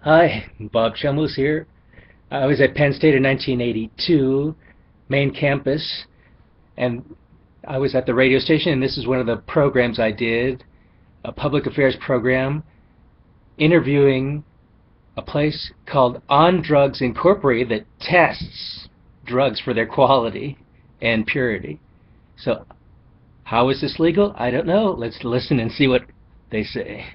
Hi, Bob Chomos here. I was at Penn State in 1982, main campus, and I was at the radio station, and this is one of the programs I did, a public affairs program, interviewing a place called On Drugs Incorporated that tests drugs for their quality and purity. So, how is this legal? I don't know. Let's listen and see what they say.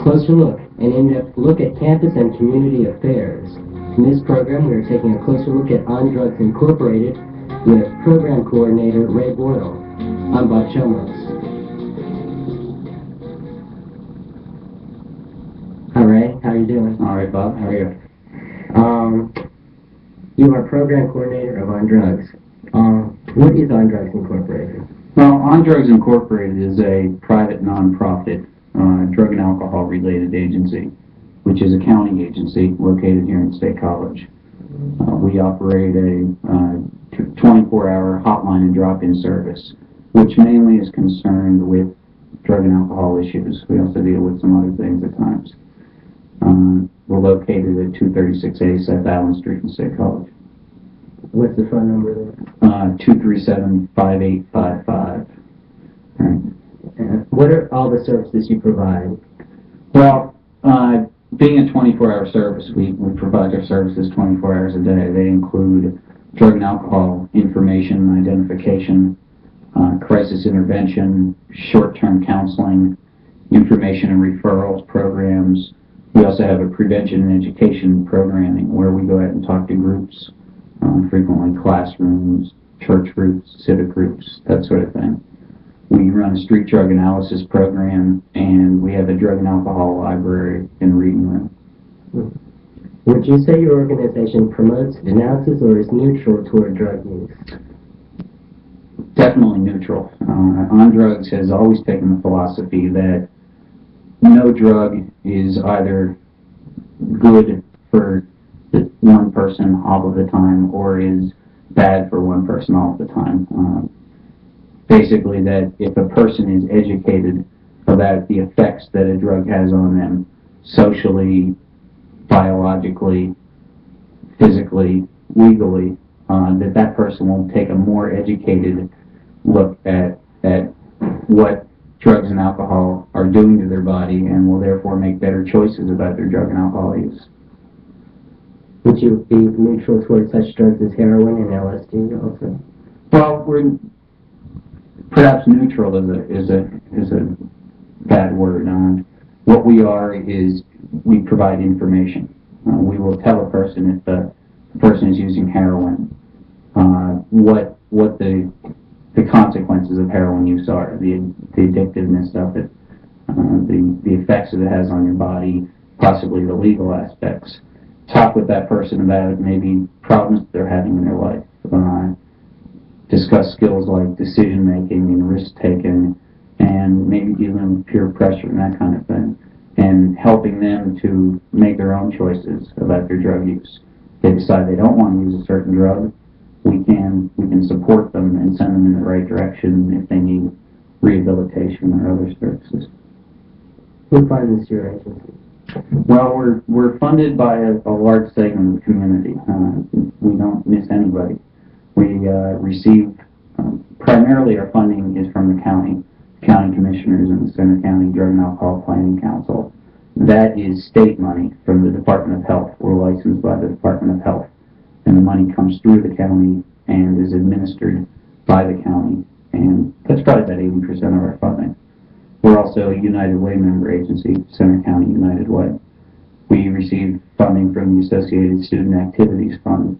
Closer Look, an in-depth look at campus and community affairs. In this program, we are taking a closer look at On Drugs Incorporated with Program Coordinator Ray Boyle. I'm Bob Chomos. Hi Ray, how are you doing? All right, Bob, how are you? You are Program Coordinator of On Drugs. What is On Drugs Incorporated? Well, On Drugs Incorporated is a private nonprofit drug and alcohol related agency, which is a county agency located here in State College. We operate a 24-hour hotline and drop-in service, which mainly is concerned with drug and alcohol issues. We also deal with some other things at times. We're located at 236A South Allen Street in State College. What's the phone number there? 237-5855. Right. What are all the services you provide? Well, being a 24-hour service, we provide our services 24 hours a day. They include drug and alcohol information and identification, crisis intervention, short-term counseling, information and referrals programs. We also have a prevention and education programming where we go out and talk to groups, frequently classrooms, church groups, civic groups, that sort of thing. We run a street drug analysis program, and we have a drug and alcohol library and reading room. Would you say your organization promotes, denounces, or is neutral toward drug use? Definitely neutral. On Drugs has always taken the philosophy that no drug is either good for one person all of the time or is bad for one person all of the time. Basically, that if a person is educated about the effects that a drug has on them, socially, biologically, physically, legally, that person will take a more educated look at what drugs and alcohol are doing to their body and will therefore make better choices about their drug and alcohol use. Would you be neutral toward such drugs as heroin and LSD also? Well, we're perhaps neutral is a bad word. What we are is we provide information. We will tell a person if the person is using heroin, what the consequences of heroin use are, the addictiveness of it, the effects that it has on your body, possibly the legal aspects. Talk with that person about maybe problems that they're having in their life. Discuss skills like decision making and risk taking, and maybe dealing with peer pressure and that kind of thing, and helping them to make their own choices about their drug use. If they decide they don't want to use a certain drug, we can support them and send them in the right direction if they need rehabilitation or other services. Who funds your agency? Well, we're funded by a large segment of the community. We don't miss anybody. We receive, primarily our funding is from the county commissioners and the Center County Drug and Alcohol Planning Council. That is state money from the Department of Health. We're licensed by the Department of Health. And the money comes through the county and is administered by the county. And that's probably about 80% of our funding. We're also a United Way member agency, Center County United Way. We receive funding from the Associated Student Activities Fund.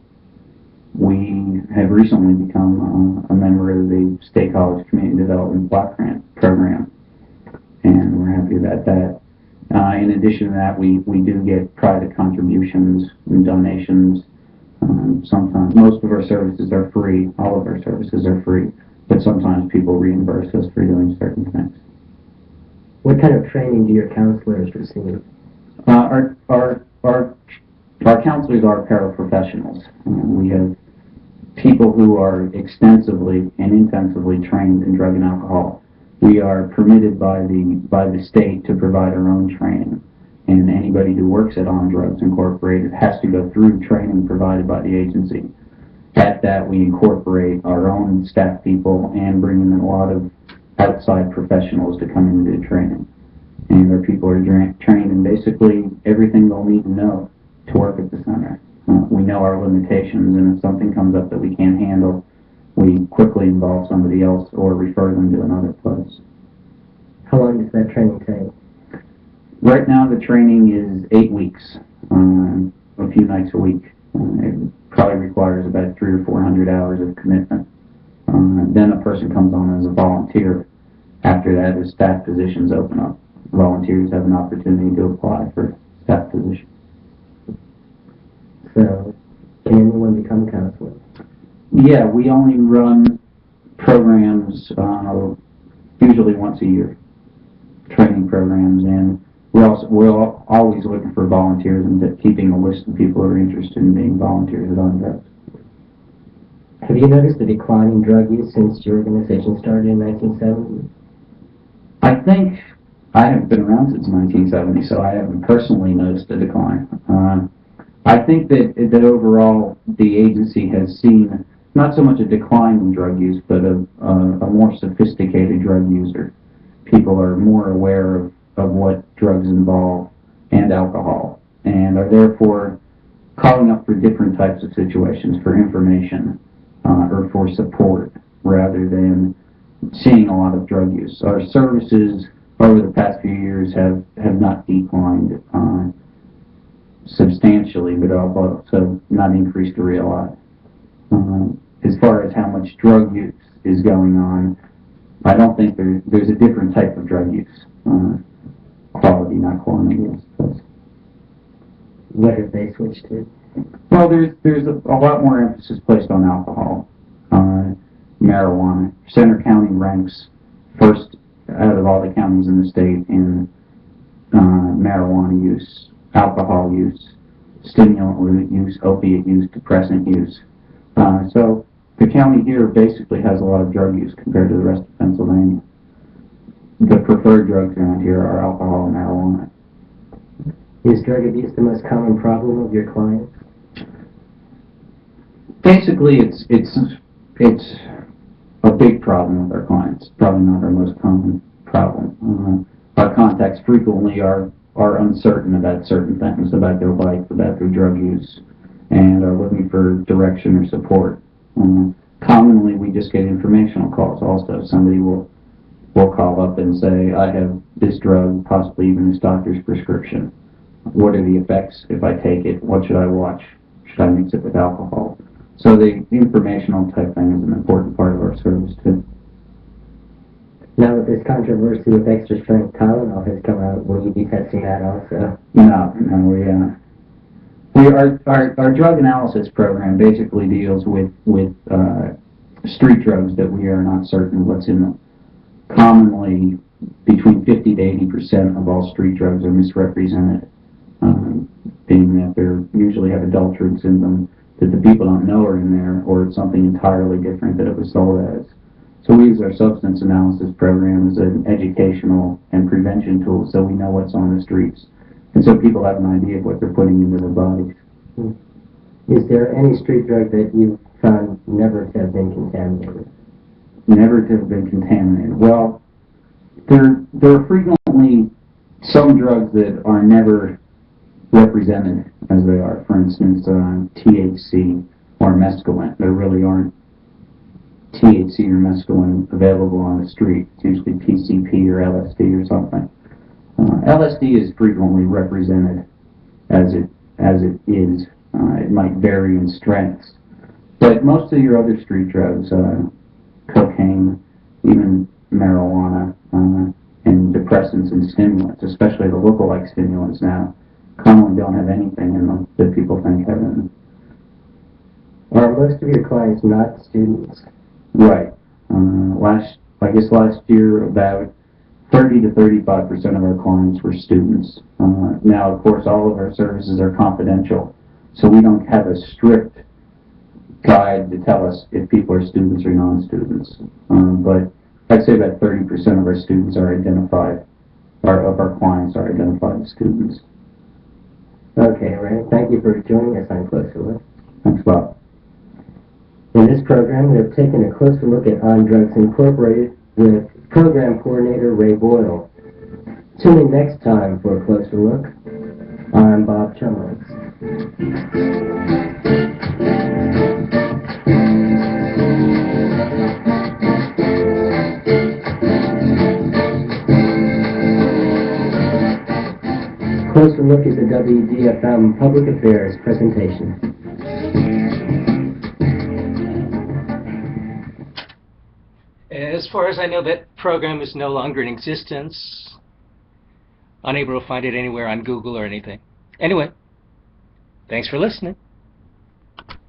We have recently become a member of the State College Community Development Block Grant Program, and we're happy about that. In addition to that, we do get private contributions and donations. Sometimes, most of our services are free. All of our services are free, but sometimes people reimburse us for doing certain things. What kind of training do your counselors receive? Our counselors are paraprofessionals. We have people who are extensively and intensively trained in drug and alcohol. We are permitted by the state to provide our own training, and anybody who works at On Drugs Incorporated has to go through training provided by the agency. At that, we incorporate our own staff people and bring in a lot of outside professionals to come in and do training. And our people are trained in basically everything they'll need to know to work at the center. We know our limitations, and if something comes up that we can't handle, we quickly involve somebody else or refer them to another place. How long does that training take? Right now, the training is 8 weeks, a few nights a week. It probably requires about 300 or 400 hours of commitment. Then a person comes on as a volunteer. After that, as staff positions open up, volunteers have an opportunity to apply for staff positions. So, can anyone become a counselor? Yeah, we only run programs usually once a year, training programs, and we're always looking for volunteers and keeping a list of people who are interested in being volunteers at On Drugs. Have you noticed a decline in drug use since your organization started in 1970? I think I haven't been around since 1970, so I haven't personally noticed a decline. I think that overall the agency has seen not so much a decline in drug use, but a more sophisticated drug user. People are more aware of what drugs involve and alcohol, and are therefore calling up for different types of situations for information or for support rather than seeing a lot of drug use. Our services over the past few years have not declined substantially, but also not increased a real lot. As far as how much drug use is going on, I don't think there's a different type of drug use. Quality, not quantity, I suppose. What have they switched to? Well, there's a lot more emphasis placed on alcohol, marijuana. Center County ranks first out of all the counties in the state in marijuana use, alcohol use, stimulant use, opiate use, depressant use. So the county here basically has a lot of drug use compared to the rest of Pennsylvania. The preferred drugs around here are alcohol and marijuana. Is drug abuse the most common problem of your clients? Basically, it's a big problem with our clients. Probably not our most common problem. Our contacts frequently are uncertain about certain things, about their life, about their drug use, and are looking for direction or support. Commonly, we just get informational calls also. Somebody will call up and say, I have this drug, possibly even this doctor's prescription. What are the effects if I take it? What should I watch? Should I mix it with alcohol? So the informational type thing is an important part of our service too. Now that this controversy with extra strength Tylenol has come out, will you be testing that also? No, our drug analysis program basically deals with street drugs that we are not certain what's in them. Commonly, between 50 to 80% of all street drugs are misrepresented, being that they usually have adulterants in them that the people don't know are in there, or it's something entirely different that it was sold as. So we use our substance analysis program as an educational and prevention tool so we know what's on the streets. And so people have an idea of what they're putting into their bodies. Is there any street drug that you've found never to have been contaminated? Never to have been contaminated. Well, there are frequently some drugs that are never represented as they are. For instance, THC or mescaline. There really aren't THC or mescaline available on the street. It's usually PCP or LSD or something. LSD is frequently represented as it is. It might vary in strengths, but most of your other street drugs, cocaine, even marijuana, and depressants and stimulants, especially the lookalike stimulants now, commonly don't have anything in them that people think have in them. Are most of your clients not students? Right. Last year, about 30 to 35% of our clients were students. Now, of course, all of our services are confidential, so we don't have a strict guide to tell us if people are students or non-students. But I'd say about 30% of our students are identified, or of our clients are identified as students. Okay, Ray, thank you for joining us on Closer Look. Thanks, Bob. In this program, we have taken a closer look at On Drugs Incorporated with Program Coordinator Ray Boyle. Tune in next time for a closer look. I'm Bob Chomos. Closer Look is a WDFM Public Affairs presentation. As far as I know, that program is no longer in existence. Unable to find it anywhere on Google or anything. Anyway, thanks for listening.